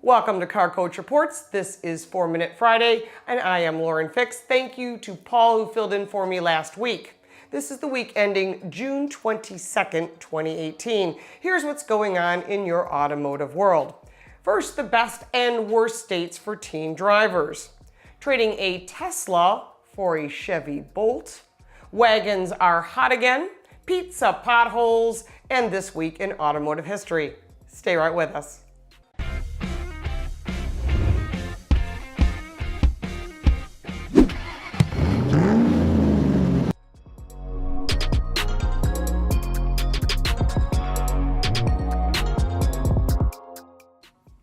Welcome to Car Coach Reports. This is 4 Minute Friday, and I am Lauren Fix. Thank you to Paul who filled in for me last week. This is the week ending June 22nd, 2018. Here's what's going on in your automotive world. First, the best and worst states for teen drivers. Trading a Tesla for a Chevy Bolt. Wagons are hot again. Pizza potholes. And this week in automotive history. Stay right with us.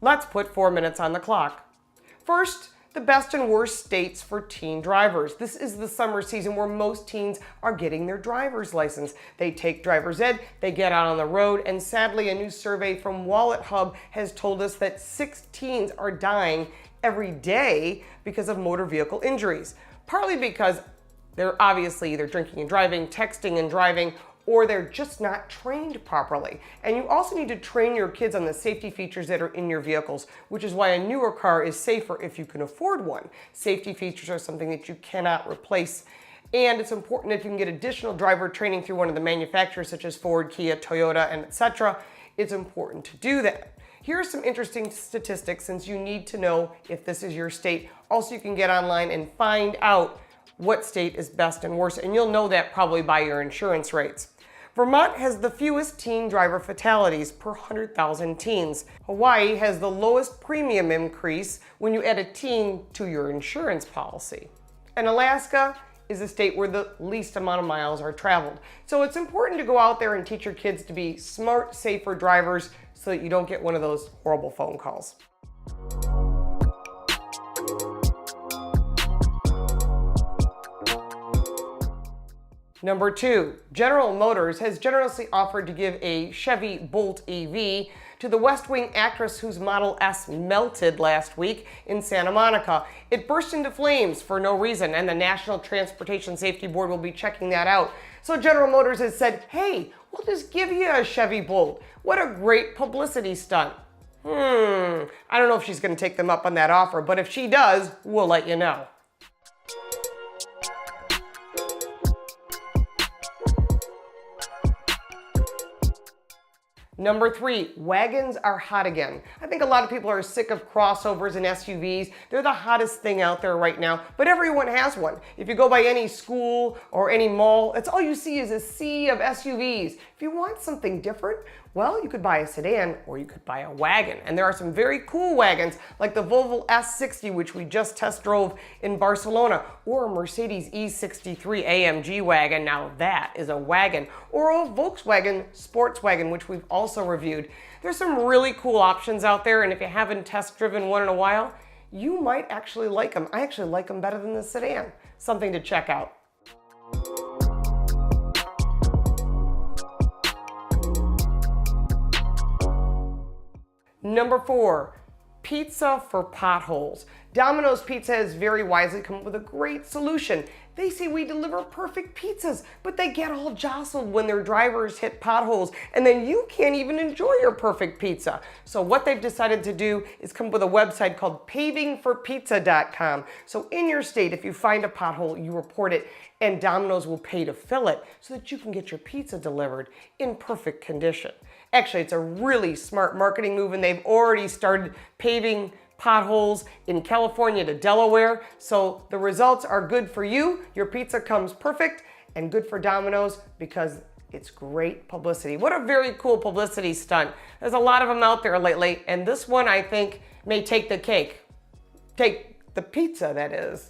Let's put 4 minutes on the clock. First, the best and worst states for teen drivers. This is the summer season where most teens are getting their driver's license. They take driver's ed, they get out on the road, and sadly a new survey from Wallet Hub has told us that 6 teens are dying every day because of motor vehicle injuries. Partly because they're obviously either drinking and driving, texting and driving, or they're just not trained properly. And you also need to train your kids on the safety features that are in your vehicles, which is why a newer car is safer if you can afford one. Safety features are something that you cannot replace. And it's important if you can get additional driver training through one of the manufacturers such as Ford, Kia, Toyota, and etc. It's important to do that. Here are some interesting statistics since you need to know if this is your state. Also, you can get online and find out what state is best and worst, and you'll know that probably by your insurance rates. Vermont has the fewest teen driver fatalities per 100,000 teens. Hawaii has the lowest premium increase when you add a teen to your insurance policy. And Alaska is a state where the least amount of miles are traveled. So it's important to go out there and teach your kids to be smart, safer drivers so that you don't get one of those horrible phone calls. Number 2, General Motors has generously offered to give a Chevy Bolt EV to the West Wing actress whose Model S melted last week in Santa Monica. It burst into flames for no reason, and the National Transportation Safety Board will be checking that out. So General Motors has said, hey, we'll just give you a Chevy Bolt. What a great publicity stunt. I don't know if she's going to take them up on that offer, but if she does, we'll let you know. Number 3, wagons are hot again. I think a lot of people are sick of crossovers and SUVs. They're the hottest thing out there right now, but everyone has one. If you go by any school or any mall, that's all you see is a sea of SUVs. If you want something different, well, you could buy a sedan or you could buy a wagon. And there are some very cool wagons like the Volvo S60, which we just test drove in Barcelona, or a Mercedes E63 AMG wagon. Now that is a wagon. Or a Volkswagen sports wagon, which we've also reviewed. There's some really cool options out there, and if you haven't test driven one in a while, you might actually like them. I actually like them better than the sedan. Something to check out. Number 4, pizza for potholes. Domino's Pizza has very wisely come up with a great solution. They say we deliver perfect pizzas, but they get all jostled when their drivers hit potholes, and then you can't even enjoy your perfect pizza. So what they've decided to do is come up with a website called pavingforpizza.com. So in your state, if you find a pothole, you report it, and Domino's will pay to fill it so that you can get your pizza delivered in perfect condition. Actually, it's a really smart marketing move, and they've already started paving potholes in California to Delaware. So the results are good for you. Your pizza comes perfect, and good for Domino's because it's great publicity. What a very cool publicity stunt. There's a lot of them out there lately, and this one I think may take the cake. Take the pizza, that is.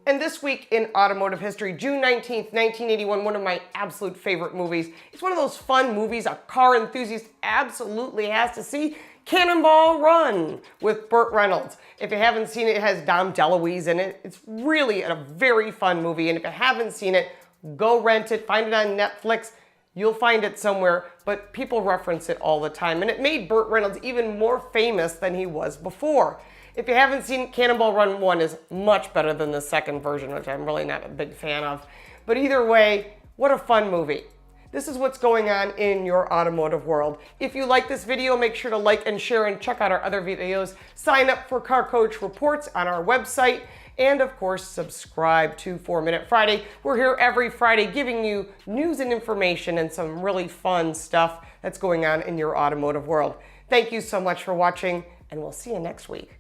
And this week in automotive history, June 19th, 1981, one of my absolute favorite movies. It's one of those fun movies a car enthusiast absolutely has to see. Cannonball Run with Burt Reynolds. If you haven't seen it, it has Dom DeLuise in it. It's really a very fun movie, and if you haven't seen it, go rent it, find it on Netflix. You'll find it somewhere, but people reference it all the time, and it made Burt Reynolds even more famous than he was before. If you haven't seen it, Cannonball Run 1 is much better than the second version, which I'm really not a big fan of. But either way, what a fun movie. This is what's going on in your automotive world. If you like this video, make sure to like and share and check out our other videos. Sign up for Car Coach Reports on our website. And of course, subscribe to 4 Minute Friday. We're here every Friday giving you news and information and some really fun stuff that's going on in your automotive world. Thank you so much for watching, and we'll see you next week.